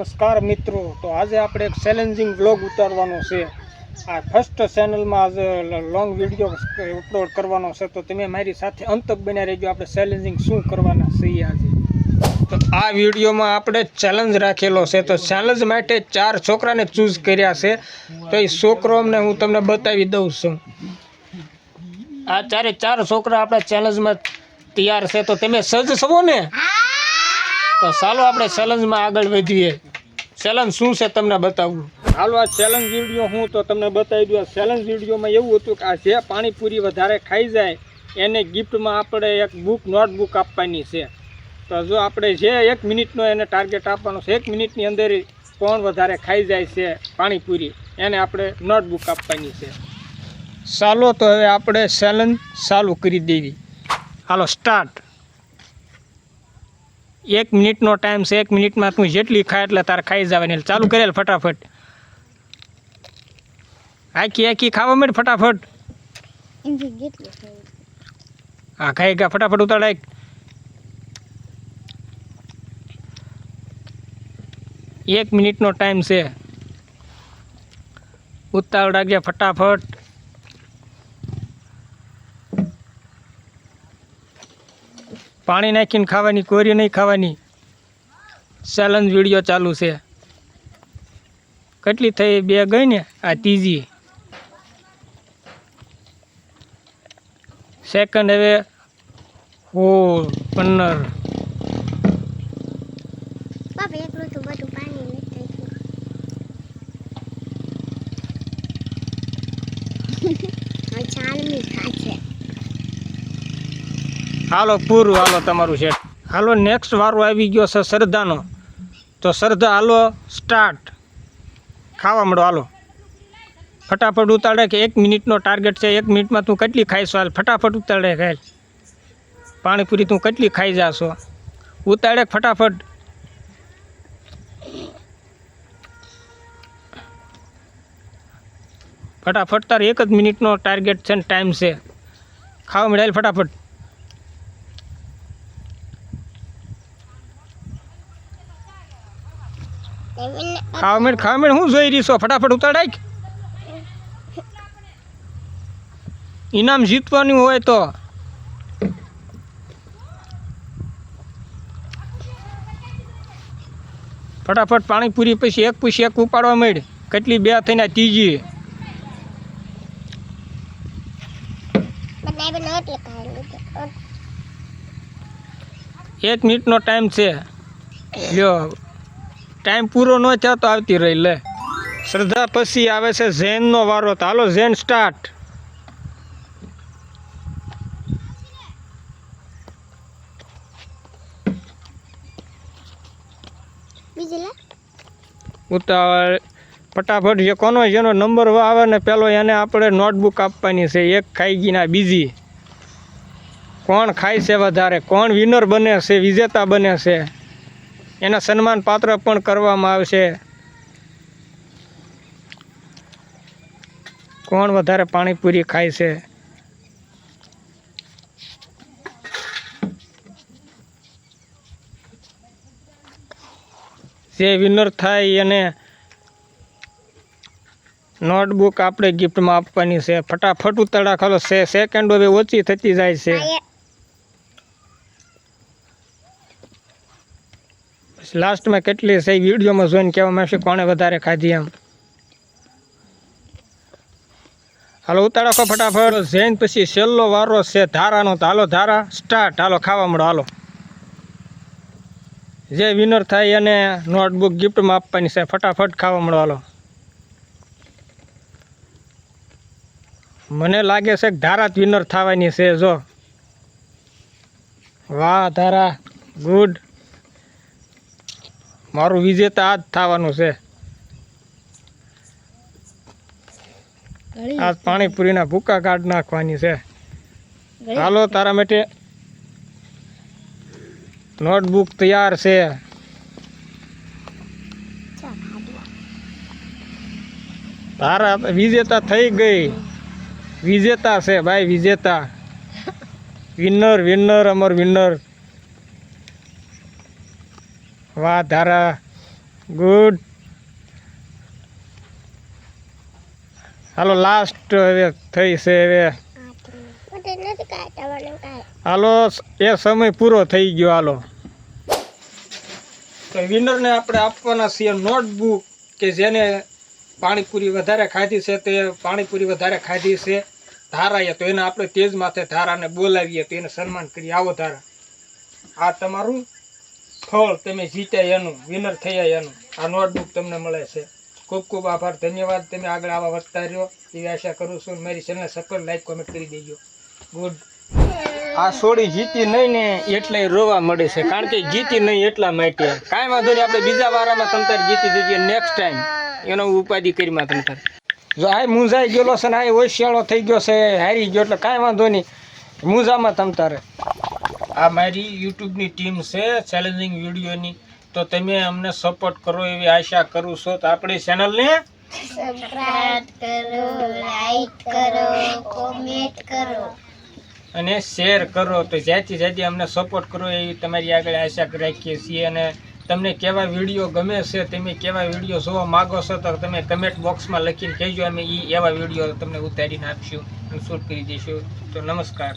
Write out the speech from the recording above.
નમસ્કાર મિત્રો, તો આજે આપણે એક ચેલેન્જિંગ વ્લોગ ઉતારવાનો છે। આ ફર્સ્ટ ચેનલમાં આજે લોંગ વિડીયો અપલોડ કરવાનો છે, તો તમે મારી સાથે અંત તક બન્યા રહેજો। આપણે ચેલેન્જિંગ શું કરવાના છીએ આજે। તો આ વિડીયોમાં આપણે ચેલેન્જ રાખેલો છે, તો ચેલેન્જ માટે 4 છોકરાને ચૂઝ કર્યા છે। તો એ છોકરોને હું તમને બતાવી દઉં છું। આ 4 છોકરા આપણા ચેલેન્જમાં તૈયાર છે, તો તમે સજ્જ છો ને? તો ચાલો આપણે ચેલેન્જમાં આગળ વધીએ। ચેલેન્જ શું છે તમને બતાવું। હાલો આ ચેલેન્જ વિડીયો હું તો તમને બતાવી દઉં। આ ચેલેન્જ વિડીયોમાં એવું હતું કે આ જે પાણીપુરી વધારે ખાઈ જાય એને ગિફ્ટમાં આપણે એક નોટબુક આપવાની છે। તો જો આપણે જે 1 મિનિટનો એને ટાર્ગેટ આપવાનો છે, 1 મિનિટની અંદર કોણ વધારે ખાઈ જાય છે પાણીપુરી એને આપણે નોટબુક આપવાની છે। ચાલો તો હવે આપણે ચેલેન્જ ચાલુ કરી દેવી। હાલો સ્ટાર્ટ। 1 મિનિટનો ટાઈમ છે। 1 મિનિટમાં તું જેટલી ખાય એટલે તારે ખાઈ જવાની। ચાલુ કરેલ ફટાફટ, આખી ખાવા માંડ ફટાફટ। હા ખાઈ ગયા, ફટાફટ ઉતાર। 1 મિનિટનો ટાઈમ છે, ઉતાવળ રાખજે ફટાફટ। પાણી નાખીને ખાવાની, કોરી નહીં ખાવાની। ચેલેન્જ વિડીયો ચાલુ છે। કેટલી થઈ? 2 ગઈ ને, આ ત્રીજી સેકન્ડ। હવે 15 હાલો પૂરું, હાલો તમારું સેટ। હાલો નેક્સ્ટ વારો આવી ગયો છે શ્રદ્ધાનો। તો શ્રદ્ધા હાલો સ્ટાર્ટ, ખાવા મળો। હાલો ફટાફટ ઉતારે કે 1 મિનિટનો ટાર્ગેટ છે। 1 મિનિટમાં તું કેટલી ખાઈશો? હાલ ફટાફટ ઉતારે ખાય પાણીપુરી તું કેટલી ખાઈ જાશો? ઉતારે ફટાફટ। ફટાફટ તાર 1 જ મિનિટનો ટાર્ગેટ છે ને ટાઈમ છે, ખાવા મળે ફટાફટ। ખાવા મેળ હું જોઈ રહી છો? ફટાફટ ઉતારાય। ઇનામ જીતવાનું હોય તો ફટાફટ પાણીપુરી પછી એક ઉપાડવા માંડ। કેટલી? 2 થઈને ત્રીજી। એક મિનિટનો ટાઈમ છે, લ્યો ટાઈમ પૂરો ન થયો તો આવતી રહી લે। શ્રદ્ધા પછી આવે છે ઝેનનો વારો। તો હાલો ઝેન સ્ટાર્ટ। ઉતાવળ ફટાફટ। જે કોનો જેનો નંબર આવે ને પેલો એને આપણે નોટબુક આપવાની છે। 1 ખાઈ ગઈ ના બીજી। કોણ ખાય છે વધારે, કોણ વિનર બને છે, વિજેતા બને છે, એના સન્માન પાત્ર પણ કરવામાં આવશે। કોણ વધારે પાણીપુરી ખાય છે? જે વિનર થાય એને નોટબુક આપણે ગિફ્ટમાં આપવાની છે। ફટાફટ ઉતારા ખાલો, સેકન્ડો હવે ઓછી થતી જાય છે। લાસ્ટમાં કેટલી છે વિડીયોમાં જોઈને કહેવામાં આવશે કોણે વધારે ખાધી એમ। હાલો ઉતારો ફટાફટ। જૈન પછી છેલ્લો વારો છે ધારાનો। તો હાલો ધારા સ્ટાર્ટ। હાલો ખાવા મળો। હાલો જે વિનર થાય એને નોટબુક ગિફ્ટમાં આપવાની છે। ફટાફટ ખાવા મળો। હાલો મને લાગે છે કે ધારા જ વિનર થવાની છે। જો વાહ ધારા, ગુડ। મારું વિજેતા આ જ થવાનું છે। આજ પાણીપુરીના ભૂકા કાઢ નાખવાની છે। હાલો તારા માટે નોટબુક તૈયાર છે। તારા વિજેતા થઈ ગઈ, વિજેતા છે ભાઈ, વિજેતા। વિનર અમર વિનર। વાહ ધારા, ગુડ. હાલો લાસ્ટ હવે થઈ છે હવે. હાલો એ સમય પૂરો થઈ ગયો. હાલો તો વિનરને આપણે આપવાના છીએ નોટબુક કે જેને પાણીપુરી વધારે ખાધી છે તે પાણીપુરી વધારે ખાધી છે ધારાએ, તો એને આપણે તેજ માથે ધારાને બોલાવીએ તો એને સન્માન કરીએ. આવો ધારા, આ તમારું ફળ, તમે જીત્યા એનું, વિનર થયા એનું આ નોટબુક તમને મળે છે. ખૂબ ખૂબ આભાર, ધન્યવાદ. તમે આગળ આવા વધતા રહ્યો એવી આશા કરું છું. મારી ચેનલ સબસ્ક્રાઇબ, લાઈક, કોમેન્ટ કરી દેજો. ગુડ. આ સોડી જીતી નહીં ને એટલે રોવા મળે છે, કારણ કે જીતી નહીં એટલા માટે. કાંઈ વાંધો નહીં, આપણે બીજા વારામાં તમતાર જીતી જઈએ નેક્સ્ટ ટાઈમ. એનો ઉપાધિ કરીમાં તમતાર જો આ મૂંઝાઈ ગયેલો છે ને આ હોશિયાળો થઈ ગયો છે, હારી ગયો, એટલે કાંઈ વાંધો નહીં, મૂંઝામાં તમતારે. આ મારી યુટ્યુબની ટીમ છે ચેલેન્જિંગ વિડીયોની, તો તમે અમને સપોર્ટ કરો એવી આશા કરું છું. તો આપણી ચેનલને સબસ્ક્રાઇબ કરો, લાઈક કરો, કોમેન્ટ કરો અને શેર કરો. તો જ્યાંથી અમને સપોર્ટ કરો એવી તમારી આગળ આશા રાખીએ છીએ. અને તમને કેવા વિડીયો ગમે છે, તમે કેવા વિડીયો જોવા માગો છો તો તમે કમેન્ટ બોક્સમાં લખીને કહેજો, અમે એવા વિડીયો તમને ઉતારીને આપીશું અને શૂટ કરી દઈશું. તો નમસ્કાર.